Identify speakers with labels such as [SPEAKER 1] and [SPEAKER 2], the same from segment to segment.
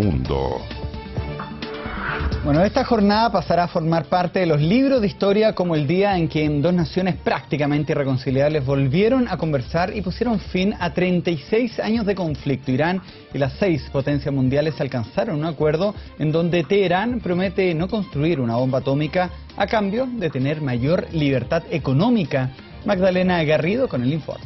[SPEAKER 1] mundo.
[SPEAKER 2] Bueno, esta jornada pasará a formar parte de los libros de historia como el día en que dos naciones prácticamente irreconciliables volvieron a conversar y pusieron fin a 36 años de conflicto. Irán y las 6 potencias mundiales alcanzaron un acuerdo en donde Teherán promete no construir una bomba atómica a cambio de tener mayor libertad económica. Magdalena Garrido con el informe.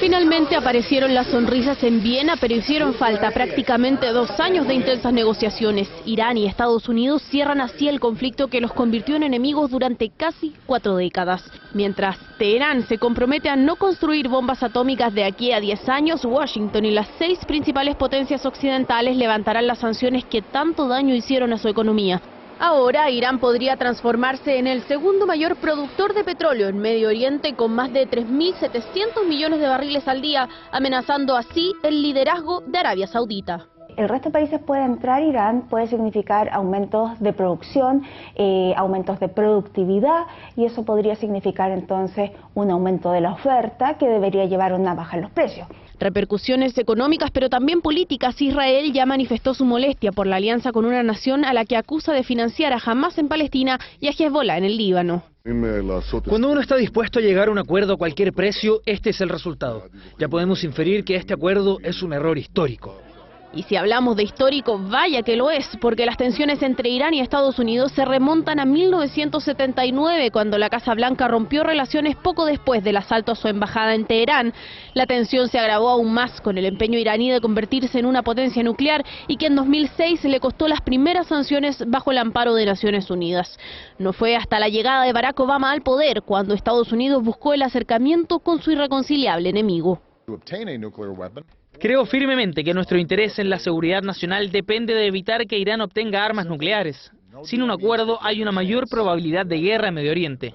[SPEAKER 3] Finalmente aparecieron las sonrisas en Viena, pero hicieron falta prácticamente 2 años de intensas negociaciones. Irán y Estados Unidos cierran así el conflicto que los convirtió en enemigos durante casi 4 décadas. Mientras Teherán se compromete a no construir bombas atómicas de aquí a 10 años, Washington y las 6 principales potencias occidentales levantarán las sanciones que tanto daño hicieron a su economía. Ahora, Irán podría transformarse en el segundo mayor productor de petróleo en Medio Oriente con más de 3.700 millones de barriles al día, amenazando así el liderazgo de Arabia Saudita.
[SPEAKER 4] El resto de países puede entrar, Irán puede significar aumentos de producción, aumentos de productividad, y eso podría significar entonces un aumento de la oferta que debería llevar a una baja en los precios.
[SPEAKER 3] Repercusiones económicas, pero también políticas. Israel ya manifestó su molestia por la alianza con una nación a la que acusa de financiar a Hamás en Palestina y a Hezbollah en el Líbano.
[SPEAKER 5] Cuando uno está dispuesto a llegar a un acuerdo a cualquier precio, este es el resultado. Ya podemos inferir que este acuerdo es un error histórico.
[SPEAKER 3] Y si hablamos de histórico, vaya que lo es, porque las tensiones entre Irán y Estados Unidos se remontan a 1979, cuando la Casa Blanca rompió relaciones poco después del asalto a su embajada en Teherán. La tensión se agravó aún más con el empeño iraní de convertirse en una potencia nuclear y que en 2006 le costó las primeras sanciones bajo el amparo de Naciones Unidas. No fue hasta la llegada de Barack Obama al poder cuando Estados Unidos buscó el acercamiento con su irreconciliable enemigo.
[SPEAKER 5] Creo firmemente que nuestro interés en la seguridad nacional depende de evitar que Irán obtenga armas nucleares. Sin un acuerdo hay una mayor probabilidad de guerra en Medio Oriente.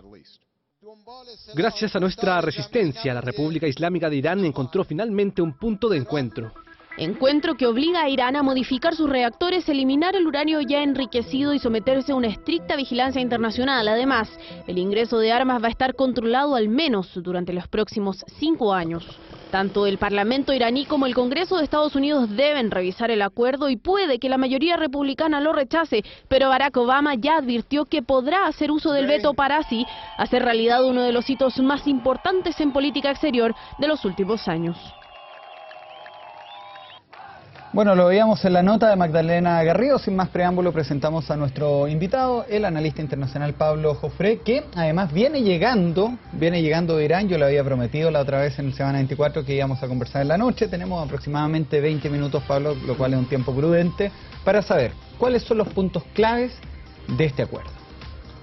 [SPEAKER 6] Gracias a nuestra resistencia, la República Islámica de Irán encontró finalmente un punto de encuentro.
[SPEAKER 3] Encuentro que obliga a Irán a modificar sus reactores, eliminar el uranio ya enriquecido y someterse a una estricta vigilancia internacional. Además, el ingreso de armas va a estar controlado al menos durante los próximos 5 años. Tanto el Parlamento iraní como el Congreso de Estados Unidos deben revisar el acuerdo y puede que la mayoría republicana lo rechace, pero Barack Obama ya advirtió que podrá hacer uso del veto para así hacer realidad uno de los hitos más importantes en política exterior de los últimos años.
[SPEAKER 2] Bueno, lo veíamos en la nota de Magdalena Garrido. Sin más preámbulo, presentamos a nuestro invitado, el analista internacional Pablo Jofré, que además viene llegando de Irán. Yo le había prometido la otra vez en el Semana 24 que íbamos a conversar en la noche. Tenemos aproximadamente 20 minutos, Pablo, lo cual es un tiempo prudente, para saber cuáles son los puntos claves de este acuerdo.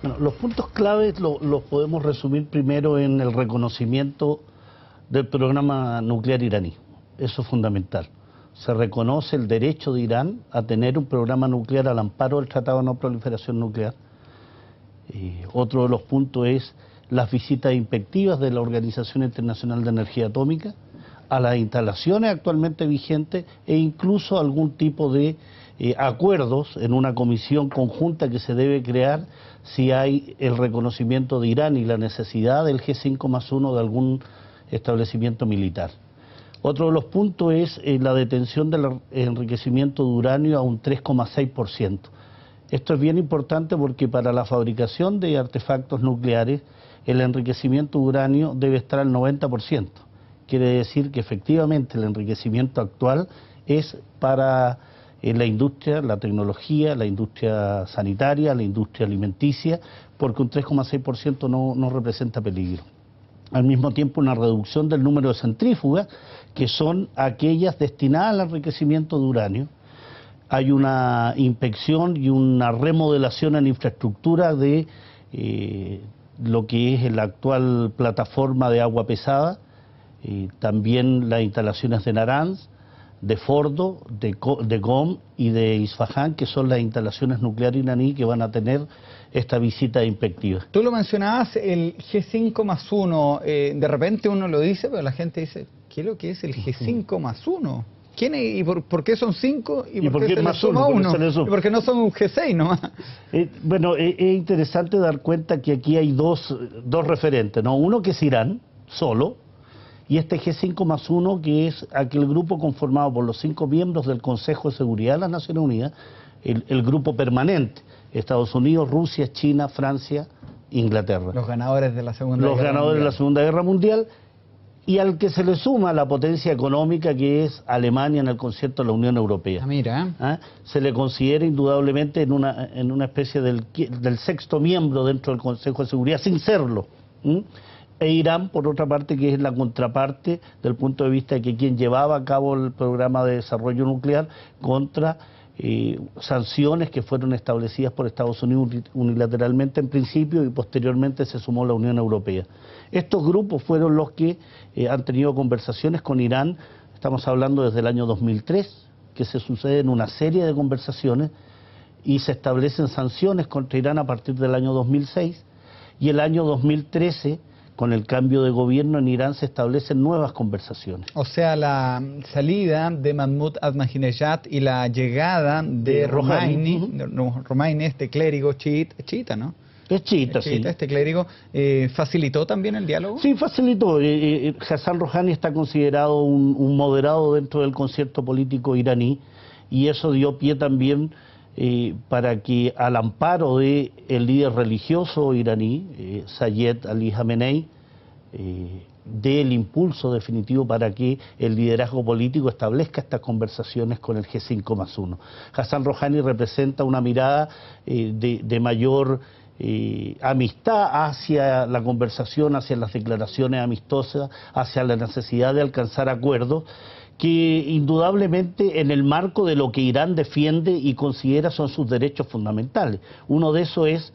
[SPEAKER 7] Bueno, los puntos claves los podemos resumir primero en el reconocimiento del programa nuclear iraní. Eso es fundamental. Se reconoce el derecho de Irán a tener un programa nuclear al amparo del Tratado de No Proliferación Nuclear. Otro de los puntos es las visitas inspectivas de la Organización Internacional de Energía Atómica a las instalaciones actualmente vigentes e incluso algún tipo de acuerdos en una comisión conjunta que se debe crear si hay el reconocimiento de Irán y la necesidad del G5+1 de algún establecimiento militar. Otro de los puntos es la detención del enriquecimiento de uranio a un 3,6%. Esto es bien importante porque para la fabricación de artefactos nucleares el enriquecimiento de uranio debe estar al 90%. Quiere decir que efectivamente el enriquecimiento actual es para la industria, la tecnología, la industria sanitaria, la industria alimenticia, porque un 3,6% no representa peligro. Al mismo tiempo una reducción del número de centrífugas, que son aquellas destinadas al enriquecimiento de uranio. Hay una inspección y una remodelación en infraestructura de lo que es la actual plataforma de agua pesada, también las instalaciones de Naranz, de Fordo, de Qom y de Isfahán, que son las instalaciones nucleares iraní que van a tener esta visita inspectiva.
[SPEAKER 2] Tú lo mencionabas, el G5+1, de repente uno lo dice, pero la gente dice, ¿qué es lo que es el G5+1? ¿Quién es, y por qué son 5 y por qué se le suma 1? ¿Y por qué no son un G6 nomás?
[SPEAKER 7] Bueno, es interesante dar cuenta que aquí hay dos referentes, ¿no? Uno que es Irán, solo, y este G5+1, que es aquel grupo conformado por los 5 miembros del Consejo de Seguridad de las Naciones Unidas, el grupo permanente, Estados Unidos, Rusia, China, Francia, Inglaterra.
[SPEAKER 2] Los ganadores de la Segunda Guerra Mundial.
[SPEAKER 7] Los ganadores de la Segunda Guerra Mundial, y al que se le suma la potencia económica que es Alemania en el concierto de la Unión Europea.
[SPEAKER 2] Mira.
[SPEAKER 7] Se le considera indudablemente en una especie del 6º miembro dentro del Consejo de Seguridad, sin serlo. E Irán, por otra parte, que es la contraparte del punto de vista de que quien llevaba a cabo el programa de desarrollo nuclear contra sanciones que fueron establecidas por Estados Unidos unilateralmente en principio, y posteriormente se sumó la Unión Europea. Estos grupos fueron los que han tenido conversaciones con Irán, estamos hablando desde el año 2003, que se suceden una serie de conversaciones y se establecen sanciones contra Irán a partir del año 2006, y el año 2013, con el cambio de gobierno en Irán, se establecen nuevas conversaciones.
[SPEAKER 2] O sea, la salida de Mahmoud Ahmadinejad y la llegada de Romaini, este clérigo chiita, ¿no?
[SPEAKER 7] Es chiita, sí.
[SPEAKER 2] Este clérigo, ¿facilitó también el diálogo?
[SPEAKER 7] Sí, facilitó. Hassan Rouhani está considerado un moderado dentro del concierto político iraní, y eso dio pie también para que, al amparo del líder religioso iraní, Sayed Ali Khamenei, dé el impulso definitivo para que el liderazgo político establezca estas conversaciones con el G5+1. Hassan Rouhani representa una mirada de mayor amistad hacia la conversación, hacia las declaraciones amistosas, hacia la necesidad de alcanzar acuerdos, que indudablemente en el marco de lo que Irán defiende y considera son sus derechos fundamentales. Uno de esos es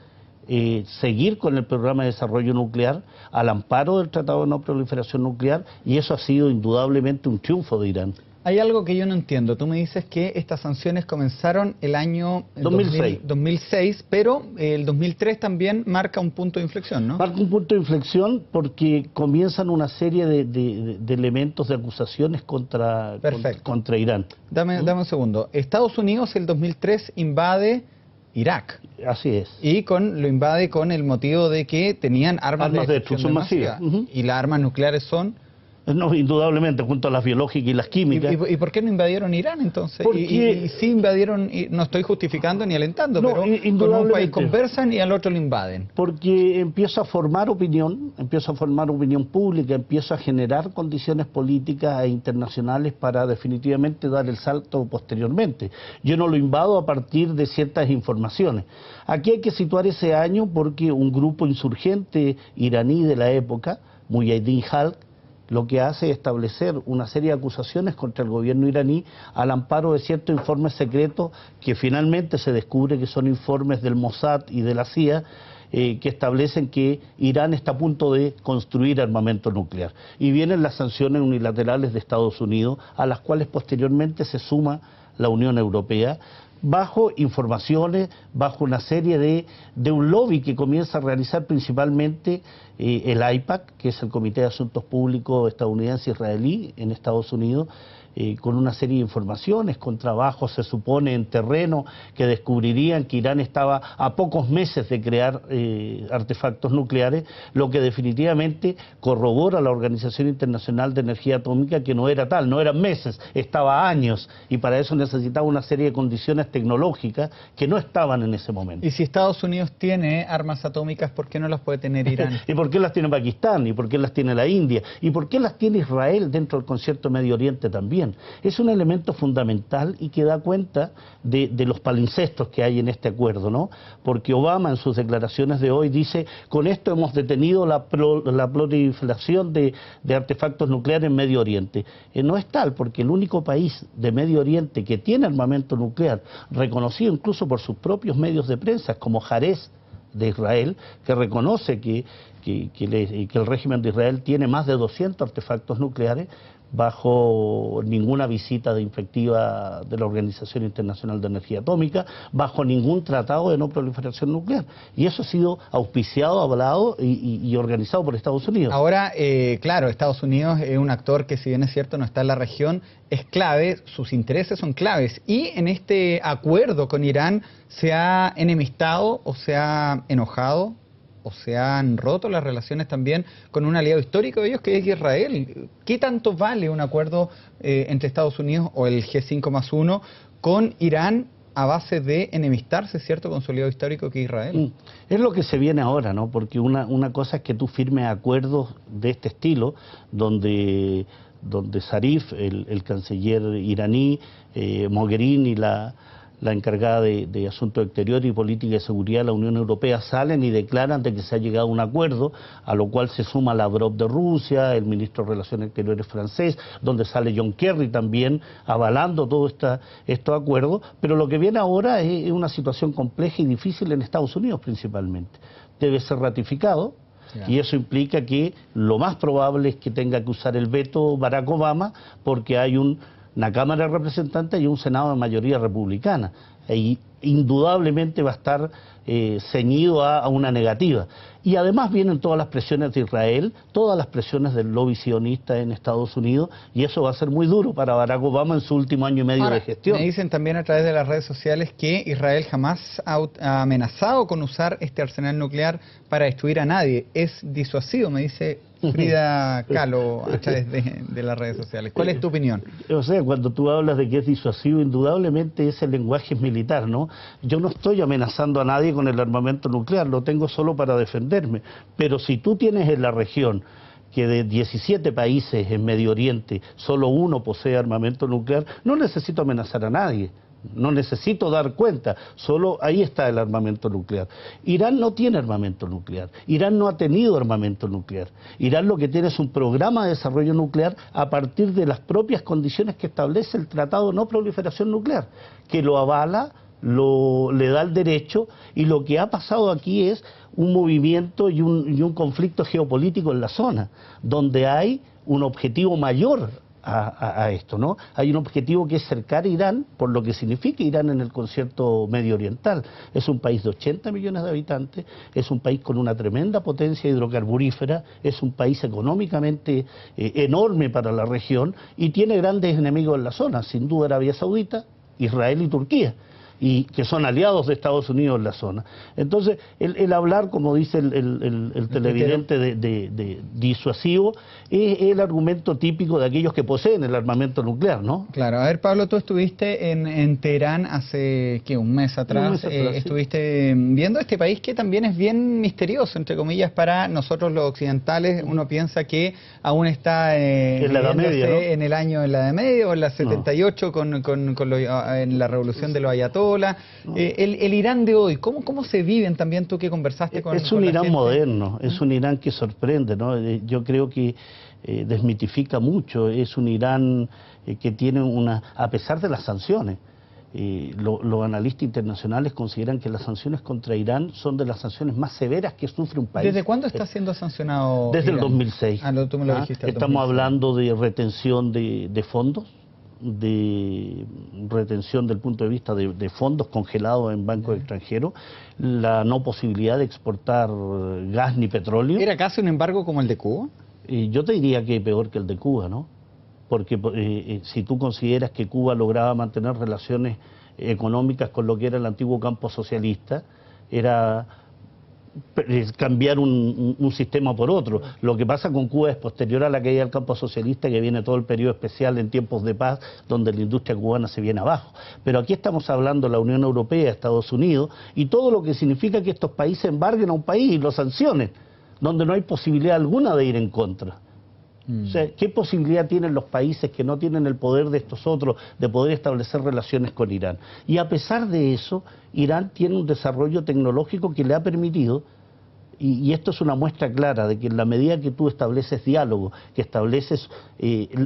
[SPEAKER 7] seguir con el programa de desarrollo nuclear al amparo del Tratado de No Proliferación Nuclear, y eso ha sido indudablemente un triunfo de Irán.
[SPEAKER 2] Hay algo que yo no entiendo. Tú me dices que estas sanciones comenzaron el año 2006, pero el 2003 también marca un punto de inflexión, ¿no?
[SPEAKER 7] Marca un punto de inflexión porque comienzan una serie de elementos de acusaciones contra Irán.
[SPEAKER 2] Dame un segundo. Estados Unidos el 2003 invade Irak.
[SPEAKER 7] Así es.
[SPEAKER 2] Y lo invade con el motivo de que tenían armas de destrucción masiva. Y las armas nucleares son...
[SPEAKER 7] No, indudablemente, junto a las biológicas y las químicas.
[SPEAKER 2] ¿Y por qué no invadieron Irán entonces? Y sí invadieron, no estoy justificando ni alentando, pero con un país conversan y al otro lo invaden.
[SPEAKER 7] Porque empieza a formar opinión pública, empieza a generar condiciones políticas e internacionales para definitivamente dar el salto posteriormente. Yo no lo invado a partir de ciertas informaciones. Aquí hay que situar ese año porque un grupo insurgente iraní de la época, Mujahideen Khalq, lo que hace es establecer una serie de acusaciones contra el gobierno iraní al amparo de ciertos informes secretos que finalmente se descubre que son informes del Mossad y de la CIA, que establecen que Irán está a punto de construir armamento nuclear. Y vienen las sanciones unilaterales de Estados Unidos, a las cuales posteriormente se suma la Unión Europea, bajo informaciones, bajo una serie de un lobby que comienza a realizar principalmente el AIPAC, que es el Comité de Asuntos Públicos estadounidense-israelí en Estados Unidos, con una serie de informaciones, con trabajos, se supone, en terreno, que descubrirían que Irán estaba a pocos meses de crear artefactos nucleares, lo que definitivamente corrobora la Organización Internacional de Energía Atómica, que no era tal, no eran meses, estaba años, y para eso necesitaba una serie de condiciones tecnológicas que no estaban en ese momento.
[SPEAKER 2] Y si Estados Unidos tiene armas atómicas, ¿por qué no las puede tener Irán?
[SPEAKER 7] ¿Y por qué las tiene Pakistán? ¿Y por qué las tiene la India? ¿Y por qué las tiene Israel dentro del concierto Medio Oriente también? Es un elemento fundamental y que da cuenta de los palincestos que hay en este acuerdo, ¿no? Porque Obama en sus declaraciones de hoy dice: con esto hemos detenido la proliferación de artefactos nucleares en Medio Oriente. No es tal, porque el único país de Medio Oriente que tiene armamento nuclear, reconocido incluso por sus propios medios de prensa, como Haaretz de Israel, que reconoce que el régimen de Israel tiene más de 200 artefactos nucleares, bajo ninguna visita de inspectiva de la Organización Internacional de Energía Atómica, bajo ningún tratado de no proliferación nuclear. Y eso ha sido auspiciado, avalado y organizado por Estados Unidos.
[SPEAKER 2] Ahora, claro, Estados Unidos es un actor que, si bien es cierto, no está en la región, es clave, sus intereses son claves. Y en este acuerdo con Irán, ¿se ha enemistado o se ha enojado o se han roto las relaciones también con un aliado histórico de ellos que es Israel. ¿Qué tanto vale un acuerdo entre Estados Unidos o el G5+1 con Irán a base de enemistarse, ¿cierto?, con su aliado histórico que es Israel?
[SPEAKER 7] Es lo que se viene ahora, ¿no? Porque una cosa es que tú firmes acuerdos de este estilo, donde Zarif, el canciller iraní, Mogherini, la encargada de Asuntos Exteriores y Política de Seguridad de la Unión Europea, salen y declaran de que se ha llegado a un acuerdo, a lo cual se suma Lavrov de Rusia, el ministro de Relaciones Exteriores francés, donde sale John Kerry también avalando todos estos acuerdos, pero lo que viene ahora es una situación compleja y difícil en Estados Unidos principalmente. Debe ser ratificado. Y eso implica que lo más probable es que tenga que usar el veto Barack Obama, porque hay una Cámara de Representantes y un Senado de mayoría republicana. Y indudablemente va a estar ceñido a una negativa. Y además vienen todas las presiones de Israel, todas las presiones del lobby sionista en Estados Unidos, y eso va a ser muy duro para Barack Obama en su último año y medio de gestión.
[SPEAKER 2] Me dicen también a través de las redes sociales que Israel jamás ha amenazado con usar este arsenal nuclear para destruir a nadie. Es disuasivo, me dice Frida Kahlo a través de las redes sociales. ¿Cuál es tu opinión?
[SPEAKER 7] O sea, cuando tú hablas de que es disuasivo, indudablemente ese lenguaje es militar, ¿no? Yo no estoy amenazando a nadie con el armamento nuclear, lo tengo solo para defenderme. Pero si tú tienes en la región que de 17 países en Medio Oriente, solo uno posee armamento nuclear, no necesito amenazar a nadie. No necesito dar cuenta, solo ahí está el armamento nuclear. Irán no tiene armamento nuclear, Irán no ha tenido armamento nuclear. Irán lo que tiene es un programa de desarrollo nuclear a partir de las propias condiciones que establece el Tratado de No Proliferación Nuclear, que lo avala, le da el derecho, y lo que ha pasado aquí es un movimiento y un conflicto geopolítico en la zona, donde hay un objetivo mayor a esto, ¿no? Hay un objetivo que es cercar a Irán, por lo que significa Irán en el concierto medio oriental. Es un país de 80 millones de habitantes, es un país con una tremenda potencia hidrocarburífera, es un país económicamente enorme para la región y tiene grandes enemigos en la zona, sin duda Arabia Saudita, Israel y Turquía, y que son aliados de Estados Unidos en la zona. Entonces, el hablar, como dice el televidente, de disuasivo, es el argumento típico de aquellos que poseen el armamento nuclear, ¿no?
[SPEAKER 2] Claro. A ver, Pablo, tú estuviste en Teherán hace, ¿qué?, un mes atrás. Estuviste viendo este país que también es bien misterioso, entre comillas, para nosotros los occidentales. Uno piensa que aún está
[SPEAKER 7] en la Edad Media, ¿no?
[SPEAKER 2] En el año de la Edad Media o en la 78 en la revolución de los ayatolás. El Irán de hoy, ¿cómo se viven también tú que conversaste con
[SPEAKER 7] Es un Irán moderno, es un Irán que sorprende, ¿no? Yo creo que desmitifica mucho, es un Irán que tiene a pesar de las sanciones, los analistas internacionales consideran que las sanciones contra Irán son de las sanciones más severas que sufre un país.
[SPEAKER 2] ¿Desde cuándo está siendo sancionado
[SPEAKER 7] Desde
[SPEAKER 2] Irán?
[SPEAKER 7] el 2006.
[SPEAKER 2] Tú me lo dijiste.
[SPEAKER 7] Estamos hablando de retención de fondos, de retención del punto de vista de fondos congelados en bancos extranjeros, la no posibilidad de exportar gas ni petróleo.
[SPEAKER 2] ¿Era casi un embargo como el de Cuba?
[SPEAKER 7] Yo te diría que peor que el de Cuba, ¿no? Porque si tú consideras que Cuba lograba mantener relaciones económicas con lo que era el antiguo campo socialista, era cambiar un sistema por otro. Lo que pasa con Cuba es posterior a la caída del campo socialista, que viene todo el periodo especial en tiempos de paz, donde la industria cubana se viene abajo. Pero aquí estamos hablando de la Unión Europea, Estados Unidos, y todo lo que significa que estos países embarguen a un país y lo sancionen, donde no hay posibilidad alguna de ir en contra. O sea, ¿qué posibilidad tienen los países que no tienen el poder de estos otros de poder establecer relaciones con Irán? Y a pesar de eso, Irán tiene un desarrollo tecnológico que le ha permitido, y esto es una muestra clara de que en la medida que tú estableces diálogo, que estableces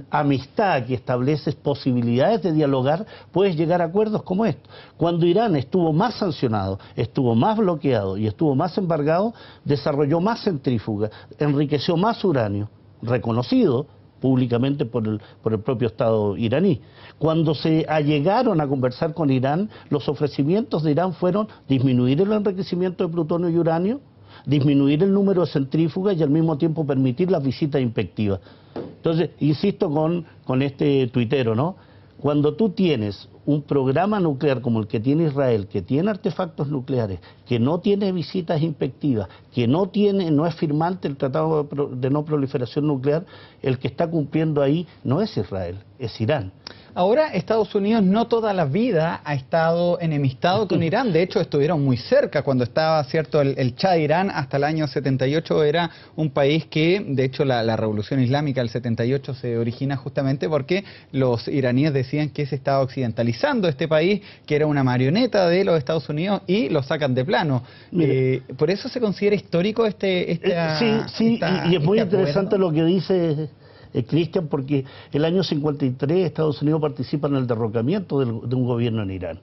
[SPEAKER 7] amistad, que estableces posibilidades de dialogar, puedes llegar a acuerdos como estos. Cuando Irán estuvo más sancionado, estuvo más bloqueado y estuvo más embargado, desarrolló más centrífugas, enriqueció más uranio, reconocido públicamente por el propio Estado iraní. Cuando se allegaron a conversar con Irán, los ofrecimientos de Irán fueron disminuir el enriquecimiento de plutonio y uranio, disminuir el número de centrífugas y al mismo tiempo permitir las visitas inspectivas. Entonces, insisto con este tuitero, ¿no? Cuando tú tienes un programa nuclear como el que tiene Israel, que tiene artefactos nucleares, que no tiene visitas inspectivas, que no es firmante el Tratado de No Proliferación Nuclear, el que está cumpliendo ahí no es Israel, es Irán.
[SPEAKER 2] Ahora, Estados Unidos no toda la vida ha estado enemistado con Irán. De hecho, estuvieron muy cerca cuando estaba, cierto, el Shah de Irán hasta el año 78. Era un país que, de hecho, la revolución islámica del 78 se origina justamente porque los iraníes decían que se estaba occidentalizando este país, que era una marioneta de los Estados Unidos, y lo sacan de plano. Por eso se considera histórico y
[SPEAKER 7] es muy interesante lo que dice Cristian, porque el año 53 Estados Unidos participa en el derrocamiento de un gobierno en Irán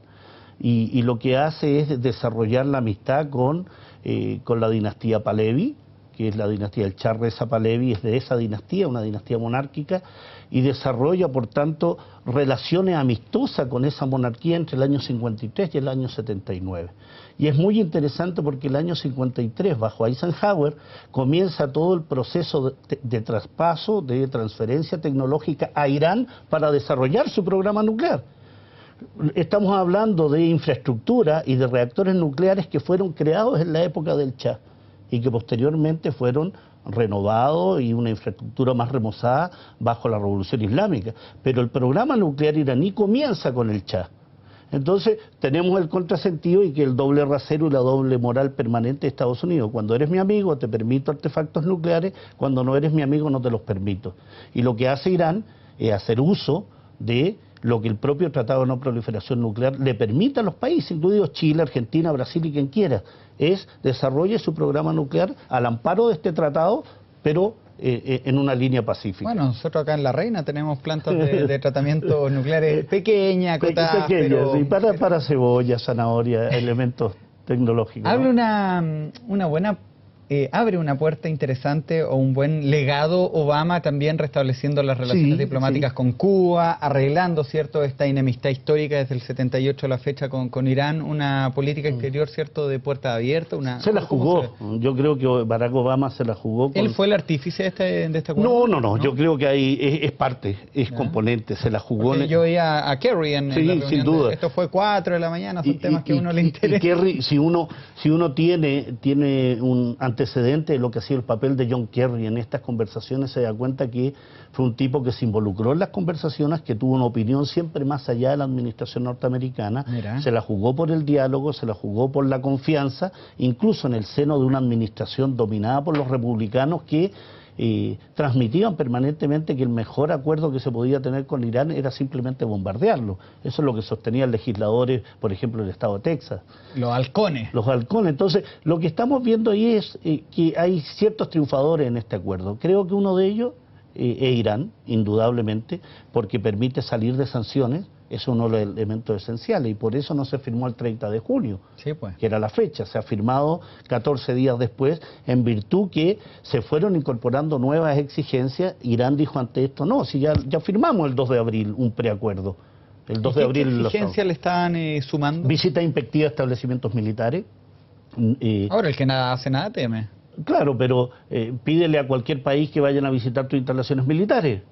[SPEAKER 7] y lo que hace es desarrollar la amistad con la dinastía Pahlavi, que es la dinastía del Shah Reza Pahlavi, es de esa dinastía, una dinastía monárquica, y desarrolla, por tanto, relaciones amistosas con esa monarquía entre el año 53 y el año 79. Y es muy interesante porque el año 53, bajo Eisenhower, comienza todo el proceso de traspaso, de transferencia tecnológica a Irán para desarrollar su programa nuclear. Estamos hablando de infraestructura y de reactores nucleares que fueron creados en la época del Shah y que posteriormente fueron renovados y una infraestructura más remozada bajo la Revolución Islámica. Pero el programa nuclear iraní comienza con el Shah. Entonces tenemos el contrasentido y que el doble rasero y la doble moral permanente de Estados Unidos. Cuando eres mi amigo te permito artefactos nucleares, cuando no eres mi amigo no te los permito. Y lo que hace Irán es hacer uso de lo que el propio Tratado de No Proliferación Nuclear le permite a los países, incluidos Chile, Argentina, Brasil y quien quiera, es desarrolle su programa nuclear al amparo de este tratado, pero en una línea pacífica.
[SPEAKER 2] Bueno, nosotros acá en La Reina tenemos plantas de tratamiento nucleares pequeñas, acotadas,
[SPEAKER 7] pequeñas, sí, para cebolla, zanahoria, elementos tecnológicos.
[SPEAKER 2] Habla una buena... abre una puerta interesante o un buen legado Obama también restableciendo las relaciones diplomáticas con Cuba, arreglando, ¿cierto?, esta enemistad histórica desde el 78 a la fecha con Irán, una política exterior, ¿cierto?, de puerta abierta.
[SPEAKER 7] Se la jugó, yo creo que Barack Obama se la jugó.
[SPEAKER 2] ¿Él fue el artífice de este acuerdo?
[SPEAKER 7] No, yo creo que ahí es parte, es componente, se la jugó.
[SPEAKER 2] Porque yo veía a Kerry en la reunión
[SPEAKER 7] sin duda.
[SPEAKER 2] esto fue 4 de la mañana, son temas que a uno le interesan.
[SPEAKER 7] Y Kerry, si uno tiene un antecedente de lo que ha sido el papel de John Kerry en estas conversaciones, se da cuenta que fue un tipo que se involucró en las conversaciones, que tuvo una opinión siempre más allá de la administración norteamericana. Mira. Se la jugó por el diálogo, se la jugó por la confianza, incluso en el seno de una administración dominada por los republicanos que transmitían permanentemente que el mejor acuerdo que se podía tener con Irán era simplemente bombardearlo. Eso es lo que sostenían legisladores, por ejemplo, del estado de Texas.
[SPEAKER 2] Los halcones.
[SPEAKER 7] Los halcones. Entonces, lo que estamos viendo ahí es que hay ciertos triunfadores en este acuerdo. Creo que uno de ellos es Irán, indudablemente, porque permite salir de sanciones. Es uno de los elementos esenciales y por eso no se firmó el 30 de junio, que era la fecha. Se ha firmado 14 días después en virtud que se fueron incorporando nuevas exigencias. Irán dijo ante esto, no, si ya firmamos el 2 de abril un preacuerdo. El 2 de abril.
[SPEAKER 2] ¿Qué exigencias le estaban sumando?
[SPEAKER 7] Visita inspectiva a establecimientos militares.
[SPEAKER 2] Ahora, el que nada hace nada teme.
[SPEAKER 7] Claro, pero pídele a cualquier país que vayan a visitar tus instalaciones militares.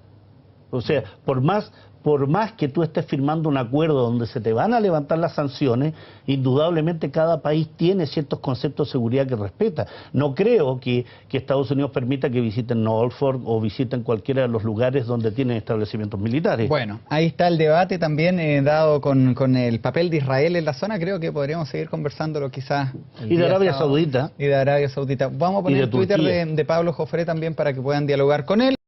[SPEAKER 7] O sea, por más que tú estés firmando un acuerdo donde se te van a levantar las sanciones, indudablemente cada país tiene ciertos conceptos de seguridad que respeta. No creo que Estados Unidos permita que visiten Norfolk o visiten cualquiera de los lugares donde tienen establecimientos militares.
[SPEAKER 2] Bueno, ahí está el debate también dado con el papel de Israel en la zona. Creo que podríamos seguir conversándolo quizás.
[SPEAKER 7] Y de Arabia Saudita.
[SPEAKER 2] Y de Arabia Saudita. Vamos a poner el Twitter de Pablo Jofré también para que puedan dialogar con él.